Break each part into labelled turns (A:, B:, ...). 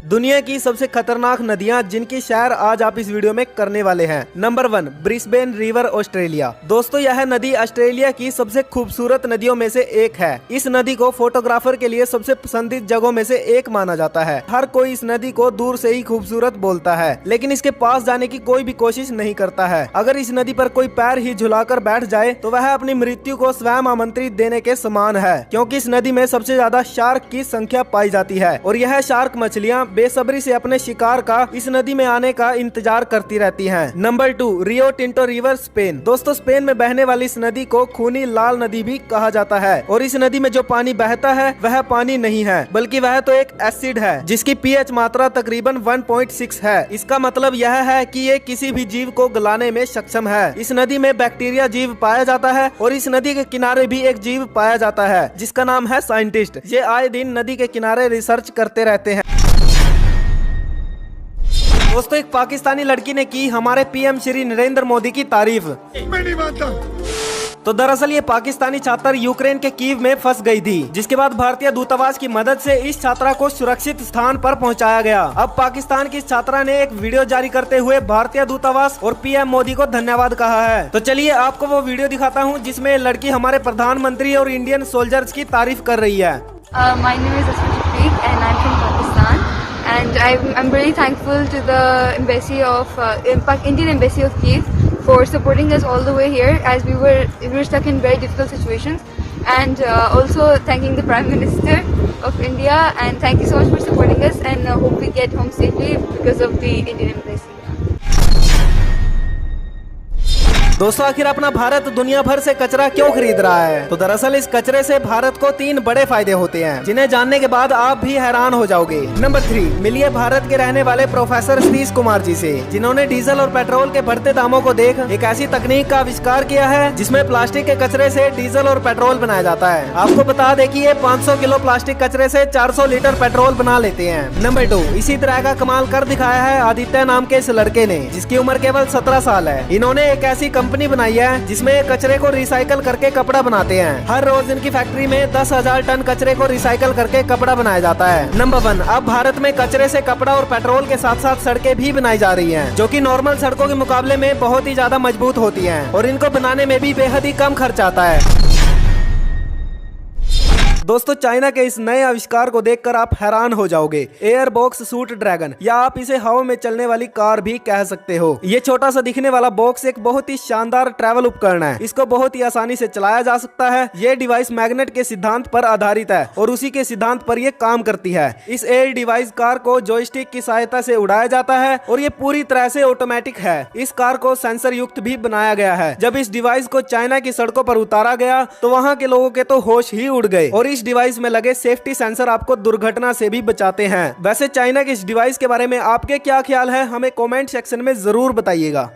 A: दुनिया की सबसे खतरनाक नदियां जिनकी सैर आज आप इस वीडियो में करने वाले हैं। Number 1, Brisbane river, Australia. दोस्तों यह नदी ऑस्ट्रेलिया की सबसे खूबसूरत नदियों में से एक है। इस नदी को फोटोग्राफर के लिए सबसे पसंदीदा जगहों में से एक माना जाता है। हर कोई इस नदी को दूर से ही खूबसूरत बोलता है, लेकिन इसके पास जाने की कोई भी कोशिश नहीं करता है। अगर इस नदी पर कोई पैर ही झुलाकर बैठ जाए तो वह अपनी मृत्यु को स्वयं आमंत्रित देने के समान है, क्योंकि इस नदी में सबसे ज्यादा शार्क की संख्या पाई जाती है और यह शार्क मछलियां बेसब्री से अपने शिकार का इस नदी में आने का इंतजार करती रहती हैं। Number 2, Rio Tinto river, Spain. दोस्तों स्पेन में बहने वाली इस नदी को खूनी लाल नदी भी कहा जाता है और इस नदी में जो पानी बहता है वह पानी नहीं है, बल्कि वह तो एक एसिड है जिसकी पीएच मात्रा तकरीबन 1.6 है। इसका मतलब यह है कि ये किसी भी जीव को गलाने में सक्षम है। इस नदी में बैक्टीरिया जीव पाया जाता है और इस नदी के किनारे भी एक जीव पाया जाता है जिसका नाम है साइंटिस्ट। ये आए दिन नदी के किनारे रिसर्च करते रहते हैं। दोस्तों एक पाकिस्तानी लड़की ने की हमारे पीएम श्री नरेंद्र मोदी की तारीफ।
B: मैं नहीं मानता।
A: तो दरअसल ये पाकिस्तानी छात्र यूक्रेन के कीव में फंस गई थी, जिसके बाद भारतीय दूतावास की मदद से इस छात्रा को सुरक्षित स्थान पर पहुंचाया गया। अब पाकिस्तान की इस छात्रा ने एक वीडियो जारी करते हुए भारतीय दूतावास और पीएम मोदी को धन्यवाद कहा है। तो चलिए आपको वो वीडियो दिखाता हूँ जिसमें लड़की हमारे प्रधानमंत्री और इंडियन सोल्जर्स की तारीफ कर रही है।
C: My name is Asma Shafiq and I'm from Pakistan. And I'm really thankful to the embassy of Indian Embassy of Kyiv for supporting us all the way here, as we were stuck in very difficult situations. And also thanking the Prime Minister of India, and thank you so much for supporting us, and hope we get home safely because of the Indian Embassy.
A: दोस्तों आखिर अपना भारत दुनिया भर से कचरा क्यों खरीद रहा है? तो दरअसल इस कचरे से भारत को 3 बड़े फायदे होते हैं, जिन्हें जानने के बाद आप भी हैरान हो जाओगे। नंबर 3, मिलिए भारत के रहने वाले प्रोफेसर सतीश कुमार जी से, जिन्होंने डीजल और पेट्रोल के बढ़ते दामों को देख एक ऐसी तकनीक का आविष्कार किया है जिसमें प्लास्टिक के कचरे से डीजल और पेट्रोल बनाया जाता है। आपको बता दें कि ये 500 किलो प्लास्टिक कचरे से 400 लीटर पेट्रोल बना लेते हैं। नंबर 2, इसी तरह का कमाल कर दिखाया है आदित्य नाम के इस लड़के ने, जिसकी उम्र केवल 17 साल है। इन्होंने एक ऐसी कंपनी बनाई है जिसमें कचरे को रिसाइकल करके कपड़ा बनाते हैं। हर रोज इनकी फैक्ट्री में 10,000 टन कचरे को रिसाइकल करके कपड़ा बनाया जाता है। नंबर 1, अब भारत में कचरे से कपड़ा और पेट्रोल के साथ साथ सड़कें भी बनाई जा रही हैं, जो कि नॉर्मल सड़कों के मुकाबले में बहुत ही ज्यादा मजबूत होती हैं और इनको बनाने में भी बेहद ही कम खर्च आता है। दोस्तों चाइना के इस नए आविष्कार को देखकर आप हैरान हो जाओगे। एयर बॉक्स सूट ड्रैगन, या आप इसे हवा में चलने वाली कार भी कह सकते हो। ये छोटा सा दिखने वाला बॉक्स एक बहुत ही शानदार ट्रैवल उपकरण है। इसको बहुत ही आसानी से चलाया जा सकता है। ये डिवाइस मैग्नेट के सिद्धांत पर आधारित है और उसी के सिद्धांत पर ये काम करती है। इस एयर डिवाइस कार को जॉयस्टिक की सहायता से उड़ाया जाता है और ये पूरी तरह से ऑटोमेटिक है। इस कार को सेंसर युक्त भी बनाया गया है। जब इस डिवाइस को चाइना की सड़कों पर उतारा गया तो वहाँ के लोगों के तो होश ही उड़ गए और इस डिवाइस में लगे सेफ्टी सेंसर आपको दुर्घटना से भी बचाते हैं। वैसे चाइना के इस डिवाइस के बारे में आपके क्या ख्याल है, हमें कमेंट सेक्शन में जरूर बताइएगा।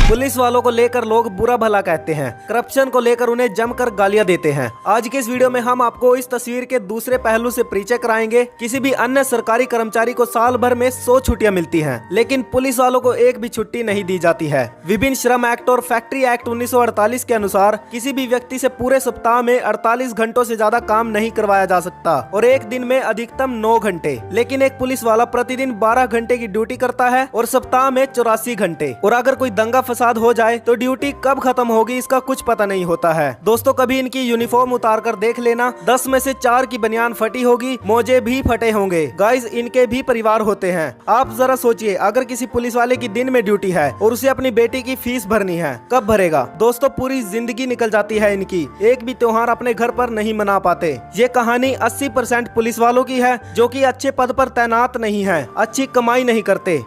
A: पुलिस वालों को लेकर लोग बुरा भला कहते हैं, करप्शन को लेकर उन्हें जमकर गालियां देते हैं। आज के इस वीडियो में हम आपको इस तस्वीर के दूसरे पहलू से परिचय कराएंगे। किसी भी अन्य सरकारी कर्मचारी को साल भर में 100 छुट्टियां मिलती हैं, लेकिन पुलिस वालों को एक भी छुट्टी नहीं दी जाती है। विभिन्न श्रम एक्ट और फैक्ट्री एक्ट 1948 के अनुसार किसी भी व्यक्ति से पूरे सप्ताह में 48 घंटों से ज्यादा काम नहीं करवाया जा सकता और एक दिन में अधिकतम 9 घंटे। लेकिन एक पुलिस वाला प्रतिदिन 12 घंटे की ड्यूटी करता है और सप्ताह में 84 घंटे। और अगर कोई दंगा फसाद हो जाए तो ड्यूटी कब खत्म होगी इसका कुछ पता नहीं होता है। दोस्तों कभी इनकी यूनिफॉर्म उतार कर देख लेना, 10 में से 4 की बनियान फटी होगी, मोजे भी फटे होंगे। गाइस इनके भी परिवार होते हैं। आप जरा सोचिए, अगर किसी पुलिस वाले की दिन में ड्यूटी है और उसे अपनी बेटी की फीस भरनी है, कब भरेगा? दोस्तों पूरी जिंदगी निकल जाती है इनकी, एक भी त्योहार अपने घर पर नहीं मना पाते। ये कहानी 80% पुलिस वालों की है जो कि अच्छे पद पर तैनात नहीं है, अच्छी कमाई नहीं करते।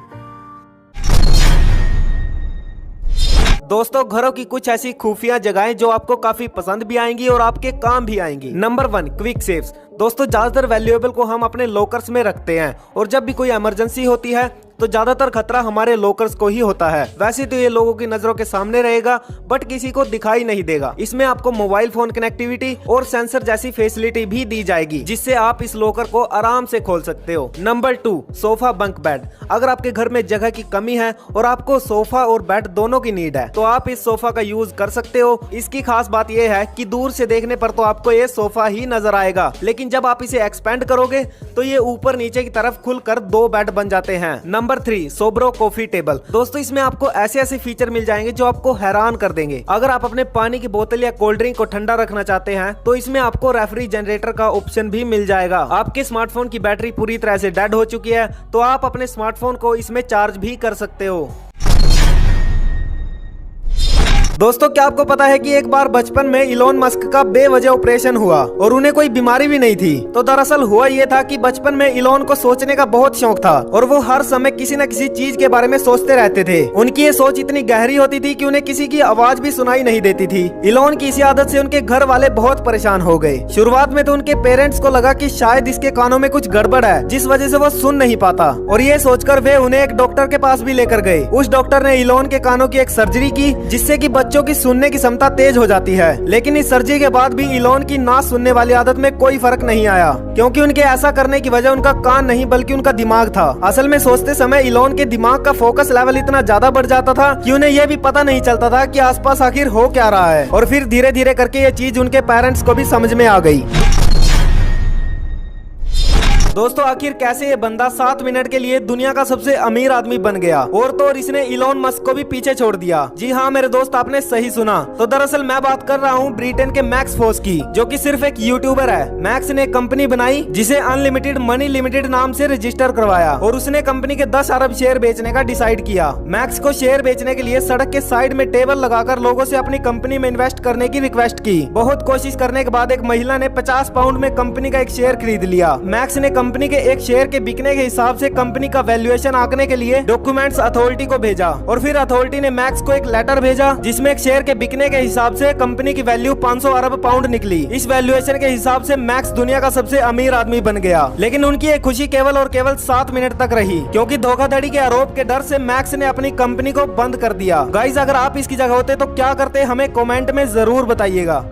A: दोस्तों घरों की कुछ ऐसी खुफिया जगहें जो आपको काफी पसंद भी आएंगी और आपके काम भी आएंगी। Number 1, quick saves. दोस्तों ज्यादातर वैल्यूएबल को हम अपने लॉकर्स में रखते हैं और जब भी कोई इमरजेंसी होती है तो ज्यादातर खतरा हमारे लॉकर्स को ही होता है। वैसे तो ये लोगों की नजरों के सामने रहेगा बट किसी को दिखाई नहीं देगा। इसमें आपको मोबाइल फोन कनेक्टिविटी और सेंसर जैसी फैसिलिटी भी दी जाएगी जिससे आप इस लॉकर को आराम से खोल सकते हो। Number 2, sofa bunk bed. अगर आपके घर में जगह की कमी है और आपको सोफा और बेड दोनों की नीड है तो आप इस सोफा का यूज कर सकते हो। इसकी खास बात यह है कि दूर से देखने पर तो आपको ये सोफा ही नजर आएगा, लेकिन जब आप इसे एक्सपेंड करोगे तो ये ऊपर नीचे की तरफ खुलकर 2 बेड बन जाते हैं। Number 3, Sobro coffee table. दोस्तों इसमें आपको ऐसे ऐसे फीचर मिल जाएंगे जो आपको हैरान कर देंगे। अगर आप अपने पानी की बोतल या कोल्ड ड्रिंक को ठंडा रखना चाहते हैं तो इसमें आपको रेफ्रिजरेटर का ऑप्शन भी मिल जाएगा। आपके स्मार्टफोन की बैटरी पूरी तरह से डेड हो चुकी है तो आप अपने स्मार्टफोन को इसमें चार्ज भी कर सकते हो। दोस्तों क्या आपको पता है कि एक बार बचपन में इलोन मस्क का बेवजह ऑपरेशन हुआ और उन्हें कोई बीमारी भी नहीं थी। तो दरअसल हुआ ये था कि बचपन में इलोन को सोचने का बहुत शौक था और वो हर समय किसी न किसी चीज के बारे में सोचते रहते थे। उनकी ये सोच इतनी गहरी होती थी कि उन्हें किसी की आवाज भी सुनाई नहीं देती थी। इलोन की इसी आदत से उनके घर वाले बहुत परेशान हो गए। शुरुआत में तो उनके पेरेंट्स को लगा कि शायद इसके कानों में कुछ गड़बड़ है जिस वजह से वो सुन नहीं पाता, और ये सोचकर वे उन्हें एक डॉक्टर के पास भी लेकर गए। उस डॉक्टर ने इलोन के कानों की एक सर्जरी की जिससे कि बच्चों की सुनने की क्षमता तेज हो जाती है। लेकिन इस सर्जरी के बाद भी इलोन की ना सुनने वाली आदत में कोई फर्क नहीं आया, क्योंकि उनके ऐसा करने की वजह उनका कान नहीं बल्कि उनका दिमाग था। असल में सोचते समय इलोन के दिमाग का फोकस लेवल इतना ज्यादा बढ़ जाता था कि उन्हें यह भी पता नहीं चलता था कि आसपास आखिर हो क्या रहा है। और फिर धीरे धीरे करके ये चीज उनके पेरेंट्स को भी समझ में आ गई। दोस्तों आखिर कैसे ये बंदा 7 मिनट के लिए दुनिया का सबसे अमीर आदमी बन गया, और तो और इसने इलोन मस्क को भी पीछे छोड़ दिया। जी हाँ मेरे दोस्त, आपने सही सुना। तो दरअसल मैं बात कर रहा हूँ ब्रिटेन के मैक्स फोस की, जो कि सिर्फ एक यूट्यूबर है। मैक्स ने एक कंपनी बनाई जिसे अनलिमिटेड मनी लिमिटेड नाम से रजिस्टर करवाया और उसने कंपनी के 10 अरब शेयर बेचने का डिसाइड किया। मैक्स को शेयर बेचने के लिए सड़क के साइड में टेबल लगाकर लोगों से अपनी कंपनी में इन्वेस्ट करने की रिक्वेस्ट की। बहुत कोशिश करने के बाद एक महिला ने 50 पाउंड में कंपनी का एक शेयर खरीद लिया। मैक्स ने कंपनी के एक शेयर के बिकने के हिसाब से कंपनी का वैल्यूएशन आंकने के लिए डॉक्यूमेंट्स अथॉरिटी को भेजा, और फिर अथॉरिटी ने मैक्स को एक लेटर भेजा जिसमें एक शेयर के बिकने के हिसाब से कंपनी की वैल्यू 500 अरब पाउंड निकली। इस वैल्यूएशन के हिसाब से मैक्स दुनिया का सबसे अमीर आदमी बन गया। लेकिन उनकी ये खुशी केवल और केवल 7 मिनट तक रही, क्योंकि धोखाधड़ी के आरोप के डर से मैक्स ने अपनी कंपनी को बंद कर दिया। गाइस अगर आप इसकी जगह होते तो क्या करते, हमें कमेंट में जरूर बताइएगा।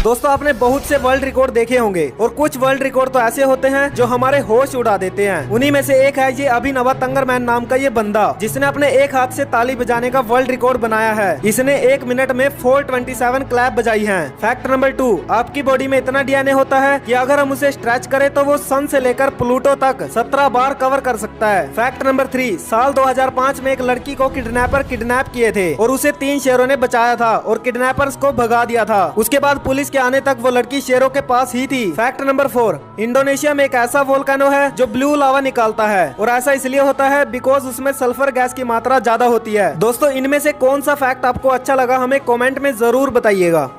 A: दोस्तों आपने बहुत से वर्ल्ड रिकॉर्ड देखे होंगे और कुछ वर्ल्ड रिकॉर्ड तो ऐसे होते हैं जो हमारे होश उड़ा देते हैं। उन्हीं में से एक है ये अभिनव तंगरमैन नाम का ये बंदा, जिसने अपने एक हाथ से ताली बजाने का वर्ल्ड रिकॉर्ड बनाया है। इसने 1 मिनट में 427 क्लैप बजाई हैं। फैक्ट नंबर 2, आपकी बॉडी में इतना डीएनए होता है कि अगर हम उसे स्ट्रेच करें तो वो सन से लेकर प्लूटो तक 17 बार कवर कर सकता है। फैक्ट नंबर 3, साल 2005 में एक लड़की को किडनैपर किडनैप किए थे और उसे 3 शेरों ने बचाया था और किडनैपर्स को भगा दिया था। उसके बाद पुलिस के आने तक वो लड़की शेरों के पास ही थी। फैक्ट नंबर 4, इंडोनेशिया में एक ऐसा वोल्केनो है जो ब्लू लावा निकालता है, और ऐसा इसलिए होता है बिकॉज उसमें सल्फर गैस की मात्रा ज्यादा होती है। दोस्तों इनमें से कौन सा फैक्ट आपको अच्छा लगा, हमें कमेंट में जरूर बताइएगा।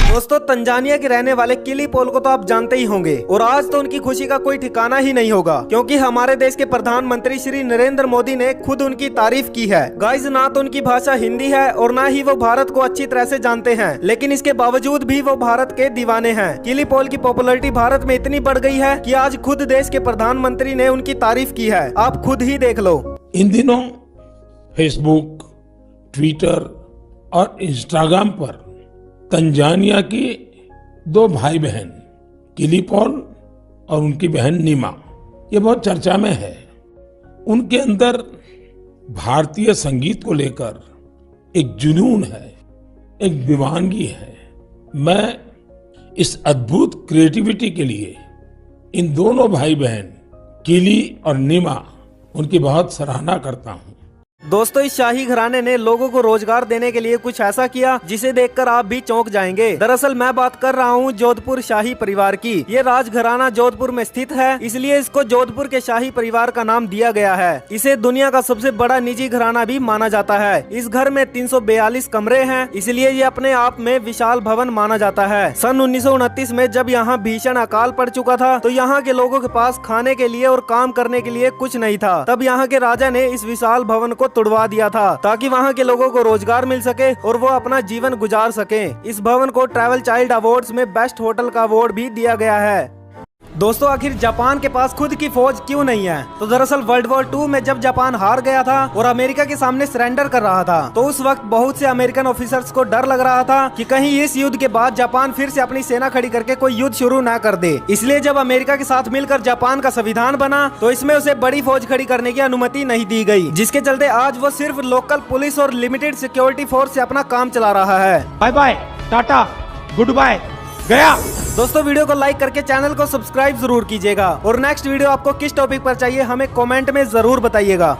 A: दोस्तों तंजानिया के रहने वाले किली पॉल को तो आप जानते ही होंगे, और आज तो उनकी खुशी का कोई ठिकाना ही नहीं होगा, क्योंकि हमारे देश के प्रधानमंत्री श्री नरेंद्र मोदी ने खुद उनकी तारीफ की है। गाइस ना तो उनकी भाषा हिंदी है और ना ही वो भारत को अच्छी तरह से जानते हैं, लेकिन इसके बावजूद भी वो भारत के दीवाने हैं। किली पॉल की पॉपुलैरिटी भारत में इतनी बढ़ गई है कि आज खुद देश के प्रधानमंत्री ने उनकी तारीफ की है। आप खुद ही देख लो।
B: इन दिनों फेसबुक, ट्विटर और इंस्टाग्राम पर तंजानिया के 2 भाई बहन किली पॉल और उनकी बहन नीमा, ये बहुत चर्चा में है। उनके अंदर भारतीय संगीत को लेकर एक जुनून है, एक दीवानगी है। मैं इस अद्भुत क्रिएटिविटी के लिए इन दोनों भाई बहन किली और नीमा उनकी बहुत सराहना करता हूँ।
A: दोस्तों इस शाही घराने ने लोगों को रोजगार देने के लिए कुछ ऐसा किया जिसे देखकर आप भी चौंक जाएंगे। दरअसल मैं बात कर रहा हूँ जोधपुर शाही परिवार की। ये राजघराना जोधपुर में स्थित है, इसलिए इसको जोधपुर के शाही परिवार का नाम दिया गया है। इसे दुनिया का सबसे बड़ा निजी घराना भी माना जाता है। इस घर में 342 कमरे हैं, इसलिए ये अपने आप में विशाल भवन माना जाता है। सन 1929 में जब यहाँ भीषण अकाल पड़ चुका था तो यहाँ के लोगों के पास खाने के लिए और काम करने के लिए कुछ नहीं था। तब यहाँ के राजा ने इस विशाल भवन को तुड़वा दिया था ताकि वहाँ के लोगों को रोजगार मिल सके और वो अपना जीवन गुजार सके। इस भवन को ट्रैवल चाइल्ड अवार्ड्स में बेस्ट होटल का अवार्ड भी दिया गया है। दोस्तों आखिर जापान के पास खुद की फौज क्यों नहीं है? तो दरअसल वर्ल्ड वॉर 2 में जब जापान हार गया था और अमेरिका के सामने सरेंडर कर रहा था, तो उस वक्त बहुत से अमेरिकन ऑफिसर्स को डर लग रहा था कि कहीं इस युद्ध के बाद जापान फिर से अपनी सेना खड़ी करके कोई युद्ध शुरू ना कर दे। इसलिए जब अमेरिका के साथ मिलकर जापान का संविधान बना तो इसमें उसे बड़ी फौज खड़ी करने की अनुमति नहीं दी गई, जिसके चलते आज वो सिर्फ लोकल पुलिस और लिमिटेड सिक्योरिटी फोर्स से अपना काम चला रहा है।
D: Bye bye, tata, good bye, गया।
A: दोस्तों वीडियो को लाइक करके चैनल को सब्सक्राइब जरूर कीजिएगा और नेक्स्ट वीडियो आपको किस टॉपिक पर चाहिए हमें कमेंट में जरूर बताइएगा।